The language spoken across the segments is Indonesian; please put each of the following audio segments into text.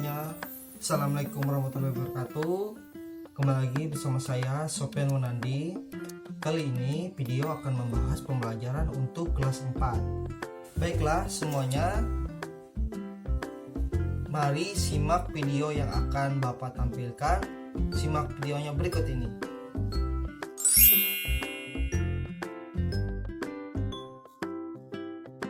semuanya. Assalamualaikum warahmatullahi wabarakatuh. Kembali lagi bersama saya Sofyan Munandi. Kali ini video akan membahas pembelajaran untuk kelas 4. Baiklah semuanya, mari simak video yang akan Bapak tampilkan. Simak videonya berikut ini.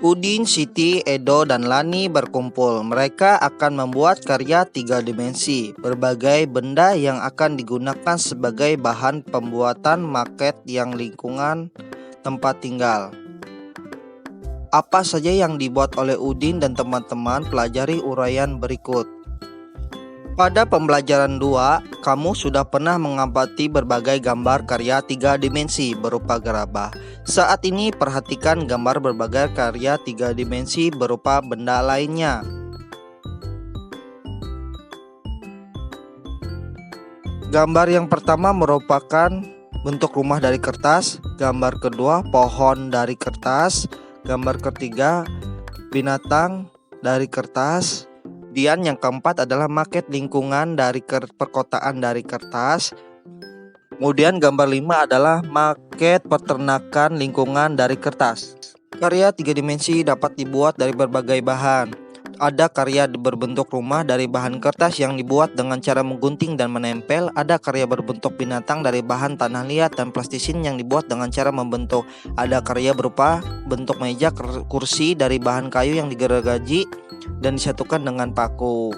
Udin, Siti, Edo, dan Lani berkumpul. Mereka akan membuat karya 3 dimensi. Berbagai benda yang akan digunakan sebagai bahan pembuatan maket yang lingkungan tempat tinggal. Apa saja yang dibuat oleh Udin dan teman-teman, pelajari uraian berikut. Pada pembelajaran 2, kamu sudah pernah mengamati berbagai gambar karya 3 dimensi berupa gerabah. Saat ini perhatikan gambar berbagai karya 3 dimensi berupa benda lainnya. Gambar yang pertama merupakan bentuk rumah dari kertas, gambar kedua pohon dari kertas, gambar ketiga binatang dari kertas. Kemudian yang keempat adalah maket lingkungan dari perkotaan dari kertas. Kemudian gambar 5 adalah maket peternakan lingkungan dari kertas. Karya 3 dimensi dapat dibuat dari berbagai bahan. Ada karya berbentuk rumah dari bahan kertas yang dibuat dengan cara menggunting dan menempel. Ada karya berbentuk binatang dari bahan tanah liat dan plastisin yang dibuat dengan cara membentuk. Ada karya berupa bentuk meja kursi dari bahan kayu yang digergaji dan disatukan dengan paku.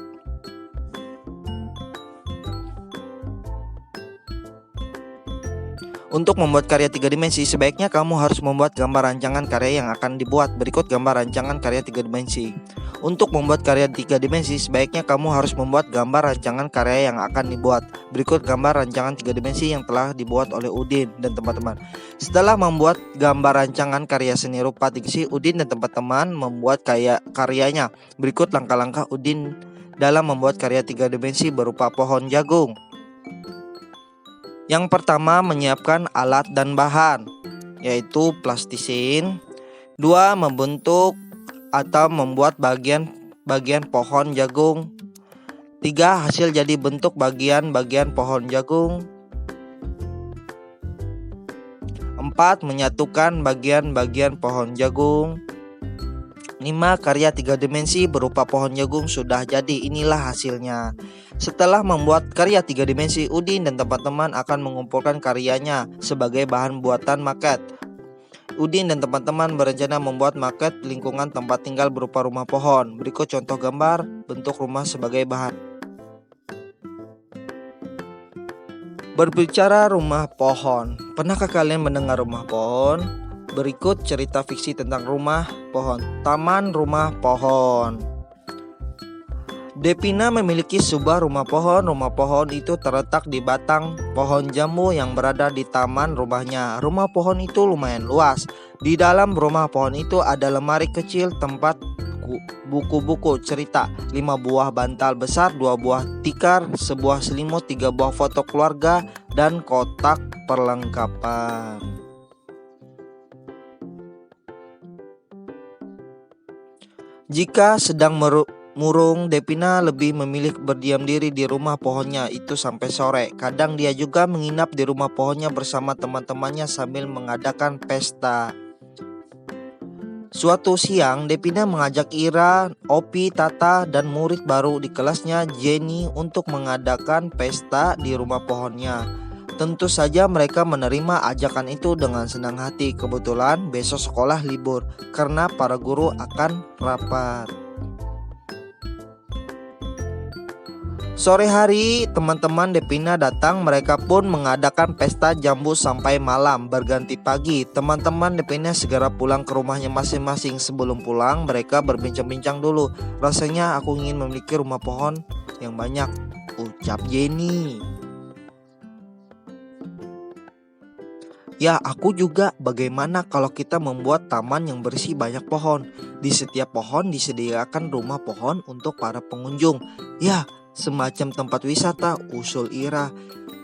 Untuk membuat karya 3 dimensi, sebaiknya kamu harus membuat gambar rancangan karya yang akan dibuat. Berikut gambar rancangan karya 3 dimensi. Untuk membuat karya 3 dimensi, sebaiknya kamu harus membuat gambar rancangan karya yang akan dibuat. Berikut gambar rancangan 3 dimensi yang telah dibuat oleh Udin dan teman-teman. Setelah membuat gambar rancangan karya seni rupa dimensi, Udin dan teman-teman membuat karyanya. Berikut langkah-langkah Udin dalam membuat karya 3 dimensi berupa pohon jagung. Yang pertama, menyiapkan alat dan bahan, yaitu plastisin. 2. Membentuk atau membuat bagian pohon jagung. 3. Hasil jadi bentuk bagian-bagian pohon jagung. 4. Menyatukan bagian-bagian pohon jagung. 5. Karya 3 dimensi berupa pohon jagung sudah jadi. Inilah hasilnya. Setelah membuat karya 3 dimensi, Udin dan teman-teman akan mengumpulkan karyanya sebagai bahan buatan maket. Udin dan teman-teman berencana membuat maket lingkungan tempat tinggal berupa rumah pohon. Berikut contoh gambar bentuk rumah sebagai bahan. Berbicara rumah pohon. Pernahkah kalian mendengar rumah pohon? Berikut cerita fiksi tentang rumah pohon. Taman Rumah Pohon. Devina memiliki sebuah rumah pohon. Rumah pohon itu terletak di batang pohon jambu yang berada di taman rumahnya. Rumah pohon itu lumayan luas. Di dalam rumah pohon itu ada lemari kecil tempat buku-buku cerita, 5 buah bantal besar, 2 buah tikar, sebuah selimut, 3 buah foto keluarga, dan kotak perlengkapan. Jika sedang murung, Devina lebih memilih berdiam diri di rumah pohonnya itu sampai sore. Kadang dia juga menginap di rumah pohonnya bersama teman-temannya sambil mengadakan pesta. Suatu siang, Devina mengajak Ira, Opi, Tata, dan murid baru di kelasnya, Jenny, untuk mengadakan pesta di rumah pohonnya. Tentu saja mereka menerima ajakan itu dengan senang hati. Kebetulan besok sekolah libur karena para guru akan rapat. Sore hari, teman-teman Devina datang. Mereka pun mengadakan pesta jambu sampai malam. Berganti pagi, teman-teman Devina segera pulang ke rumahnya masing-masing. Sebelum pulang, mereka berbincang-bincang dulu. Rasanya aku ingin memiliki rumah pohon yang banyak, ucap Jenny. Ya, aku juga. Bagaimana kalau kita membuat taman yang berisi banyak pohon? Di setiap pohon disediakan rumah pohon untuk para pengunjung. Ya, semacam tempat wisata, usul Ira.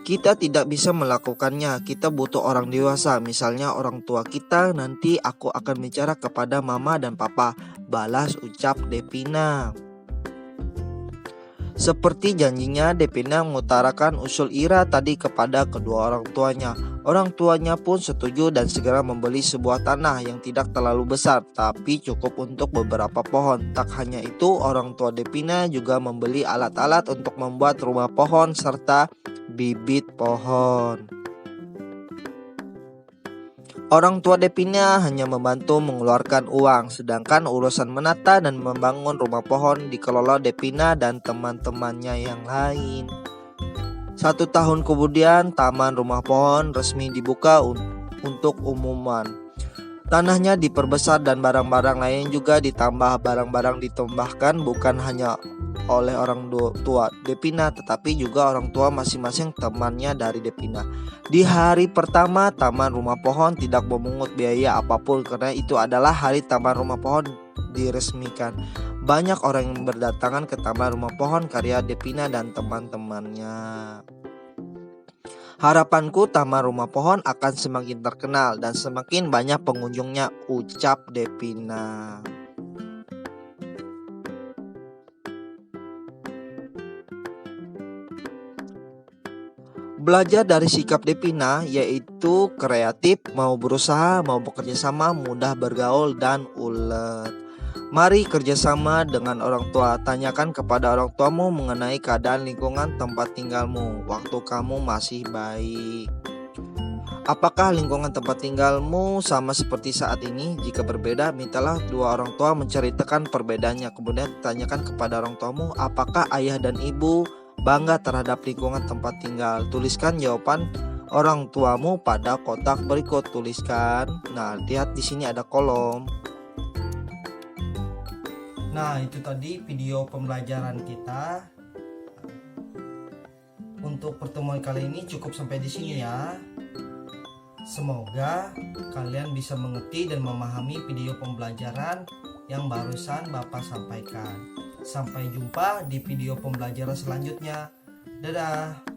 Kita tidak bisa melakukannya. Kita butuh orang dewasa, misalnya orang tua kita. Nanti aku akan bicara kepada mama dan papa, balas ucap Devina. Seperti janjinya, Devina mengutarakan usul Ira tadi kepada kedua orang tuanya. Orang tuanya pun setuju dan segera membeli sebuah tanah yang tidak terlalu besar, tapi cukup untuk beberapa pohon. Tak hanya itu, orang tua Devina juga membeli alat-alat untuk membuat rumah pohon serta bibit pohon. Orang tua Devina hanya membantu mengeluarkan uang, sedangkan urusan menata dan membangun rumah pohon dikelola Devina dan teman-temannya yang lain. 1 tahun kemudian, taman rumah pohon resmi dibuka untuk umuman. Tanahnya diperbesar dan barang-barang lain juga ditambah. Barang-barang ditambahkan bukan hanya oleh orang tua Devina, tetapi juga orang tua masing-masing temannya dari Devina. Di hari pertama taman rumah pohon tidak memungut biaya apapun karena itu adalah hari taman rumah pohon diresmikan. Banyak orang yang berdatangan ke taman rumah pohon karya Devina dan teman-temannya. Harapanku taman rumah pohon akan semakin terkenal dan semakin banyak pengunjungnya, ucap Devina. Belajar dari sikap Devina, yaitu kreatif, mau berusaha, mau bekerja sama, mudah bergaul, dan ulet. Mari kerjasama dengan orang tua. Tanyakan kepada orang tuamu mengenai keadaan lingkungan tempat tinggalmu waktu kamu masih bayi. Apakah lingkungan tempat tinggalmu sama seperti saat ini? Jika berbeda, mintalah dua orang tua menceritakan perbedaannya. Kemudian tanyakan kepada orang tuamu, apakah ayah dan ibu bangga terhadap lingkungan tempat tinggal? Tuliskan jawaban orang tuamu pada kotak berikut. Tuliskan. Nah, lihat di sini ada kolom. Nah, itu tadi video pembelajaran kita. Untuk pertemuan kali ini cukup sampai di sini ya. Semoga kalian bisa mengerti dan memahami video pembelajaran yang barusan Bapak sampaikan. Sampai jumpa di video pembelajaran selanjutnya. Dadah.